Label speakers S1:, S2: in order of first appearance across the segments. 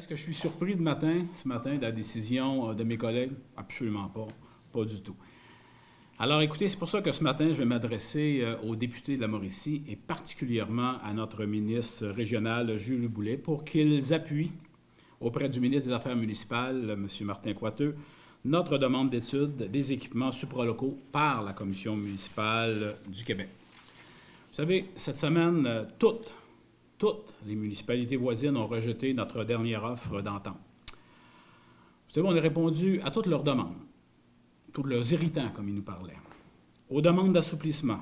S1: Est-ce que je suis surpris ce matin, de la décision de mes collègues? Absolument pas, pas du tout. Alors écoutez, c'est pour ça que ce matin, je vais m'adresser aux députés de la Mauricie et particulièrement à notre ministre régional, Jules Boulet, pour qu'ils appuient auprès du ministre des Affaires municipales, M. Martin Coiteux, notre demande d'étude des équipements supralocaux par la Commission municipale du Québec. Vous savez, cette semaine, toutes les municipalités voisines ont rejeté notre dernière offre d'entente. Vous savez, on a répondu à toutes leurs demandes, tous leurs irritants, comme ils nous parlaient, aux demandes d'assouplissement.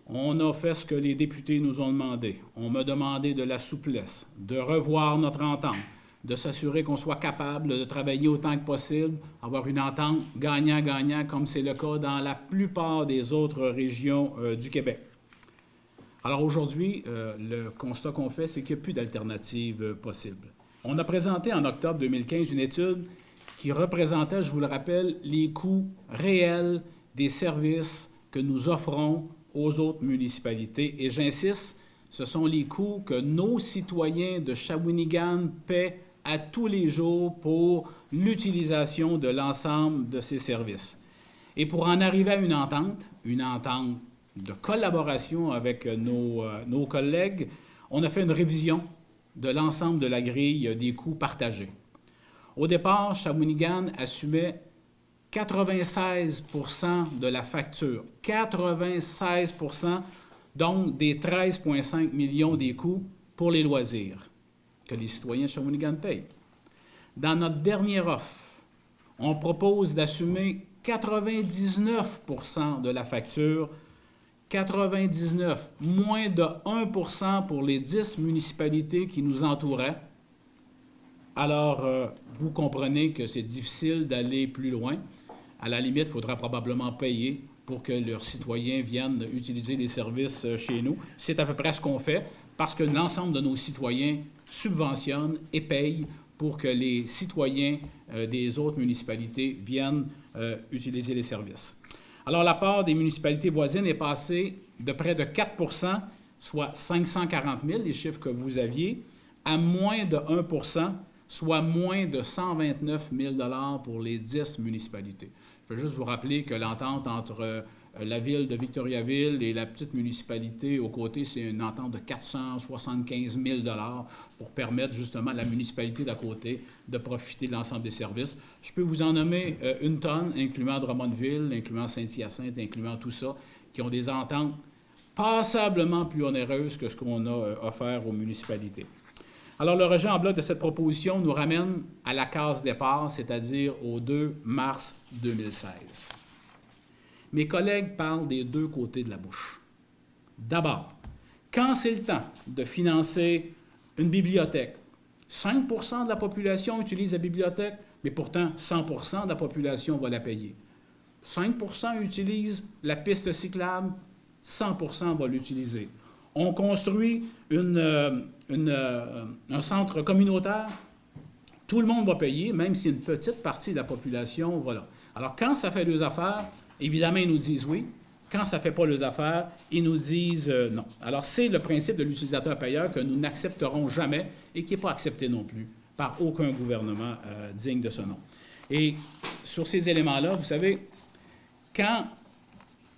S1: On a fait ce que les députés nous ont demandé. On m'a demandé de la souplesse, de revoir notre entente, de s'assurer qu'on soit capable de travailler autant que possible, avoir une entente gagnant-gagnant, comme c'est le cas dans la plupart des autres régions du Québec. Alors aujourd'hui, le constat qu'on fait, c'est qu'il n'y a plus d'alternative possible. On a présenté en octobre 2015 une étude qui représentait, je vous le rappelle, les coûts réels des services que nous offrons aux autres municipalités. Et j'insiste, ce sont les coûts que nos citoyens de Shawinigan paient à tous les jours pour l'utilisation de l'ensemble de ces services. Et pour en arriver à une entente de collaboration avec nos collègues, on a fait une révision de l'ensemble de la grille des coûts partagés. Au départ, Shawinigan assumait 96 % de la facture. 96 % donc des 13,5 millions des coûts pour les loisirs que les citoyens de Shawinigan payent. Dans notre dernière offre, on propose d'assumer 99 % de la facture. 99, moins de 1 % pour les 10 municipalités qui nous entouraient. Alors, vous comprenez que c'est difficile d'aller plus loin. À la limite, il faudra probablement payer pour que leurs citoyens viennent utiliser les services chez nous. C'est à peu près ce qu'on fait parce que l'ensemble de nos citoyens subventionnent et payent pour que les citoyens des autres municipalités viennent utiliser les services. Alors, la part des municipalités voisines est passée de près de 4 %, soit 540 000, les chiffres que vous aviez, à moins de 1 %, soit moins de 129 000 $ pour les 10 municipalités. Je veux juste vous rappeler que l'entente entre la ville de Victoriaville et la petite municipalité aux côtés, c'est une entente de 475 000 $ pour permettre justement à la municipalité d'à côté de profiter de l'ensemble des services. Je peux vous en nommer une tonne, incluant Drummondville, incluant Saint-Hyacinthe, incluant tout ça, qui ont des ententes passablement plus onéreuses que ce qu'on a offert aux municipalités. Alors, le rejet en bloc de cette proposition nous ramène à la case départ, c'est-à-dire au 2 mars 2016. Mes collègues parlent des deux côtés de la bouche. D'abord, quand c'est le temps de financer une bibliothèque, 5 % de la population utilise la bibliothèque, mais pourtant 100 % de la population va la payer. 5 % utilisent la piste cyclable, 100 % va l'utiliser. On construit un centre communautaire, tout le monde va payer, même si une petite partie de la population va là. Alors, quand ça fait leurs affaires, évidemment, ils nous disent oui. Quand ça ne fait pas leurs affaires, ils nous disent non. Alors, c'est le principe de l'utilisateur-payeur que nous n'accepterons jamais et qui n'est pas accepté non plus par aucun gouvernement digne de ce nom. Et sur ces éléments-là, vous savez, quand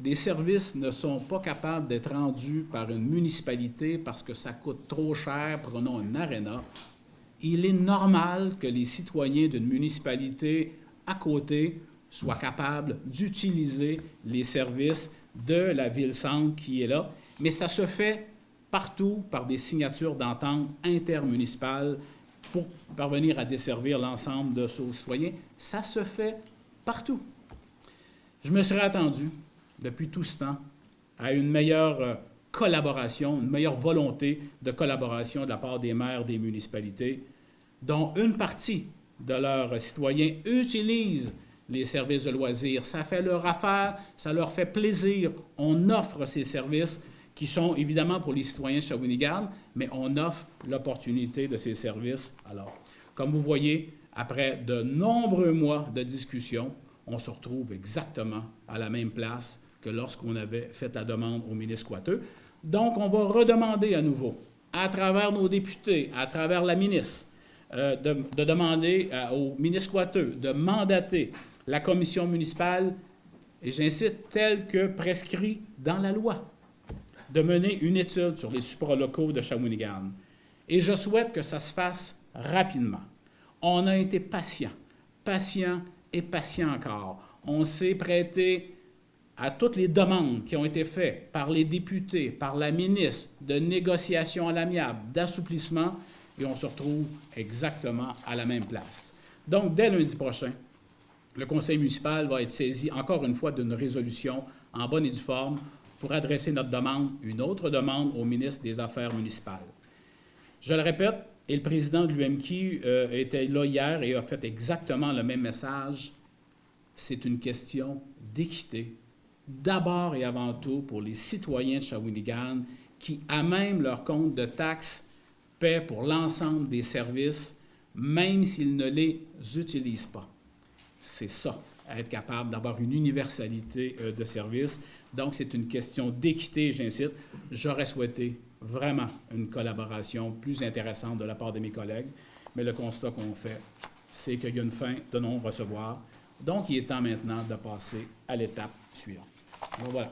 S1: des services ne sont pas capables d'être rendus par une municipalité parce que ça coûte trop cher, prenons un aréna, il est normal que les citoyens d'une municipalité à côté soient capables d'utiliser les services de la ville-centre qui est là. Mais ça se fait partout par des signatures d'entente intermunicipales pour parvenir à desservir l'ensemble de nos citoyens. Ça se fait partout. Je me serais attendu depuis tout ce temps, à une meilleure collaboration, une meilleure volonté de collaboration de la part des maires des municipalités, dont une partie de leurs citoyens utilisent les services de loisirs. Ça fait leur affaire, ça leur fait plaisir. On offre ces services qui sont évidemment pour les citoyens de Shawinigan, mais on offre l'opportunité de ces services. Alors, comme vous voyez, après de nombreux mois de discussion, on se retrouve exactement à la même place que lorsqu'on avait fait la demande au ministre Coiteux. Donc, on va redemander à nouveau, à travers nos députés, à travers la ministre, de demander au Ministre-Coiteux de mandater la commission municipale, et j'incite, tel que prescrit dans la loi, de mener une étude sur les supralocaux de Shawinigan. Et je souhaite que ça se fasse rapidement. On a été patient et patient encore. On s'est prêté à toutes les demandes qui ont été faites par les députés, par la ministre, de négociations à l'amiable, d'assouplissement, et on se retrouve exactement à la même place. Donc, dès lundi prochain, le conseil municipal va être saisi encore une fois d'une résolution en bonne et due forme pour adresser notre demande, une autre demande au ministre des Affaires municipales. Je le répète, et le président de l'UMQ était là hier et a fait exactement le même message, c'est une question d'équité, d'abord et avant tout pour les citoyens de Shawinigan qui, à même leur compte de taxes, paient pour l'ensemble des services, même s'ils ne les utilisent pas. C'est ça, être capable d'avoir une universalité de services. Donc, c'est une question d'équité, j'incite. J'aurais souhaité vraiment une collaboration plus intéressante de la part de mes collègues, mais le constat qu'on fait, c'est qu'il y a une fin de non-recevoir. Donc, il est temps maintenant de passer à l'étape suivante. Donc, voilà.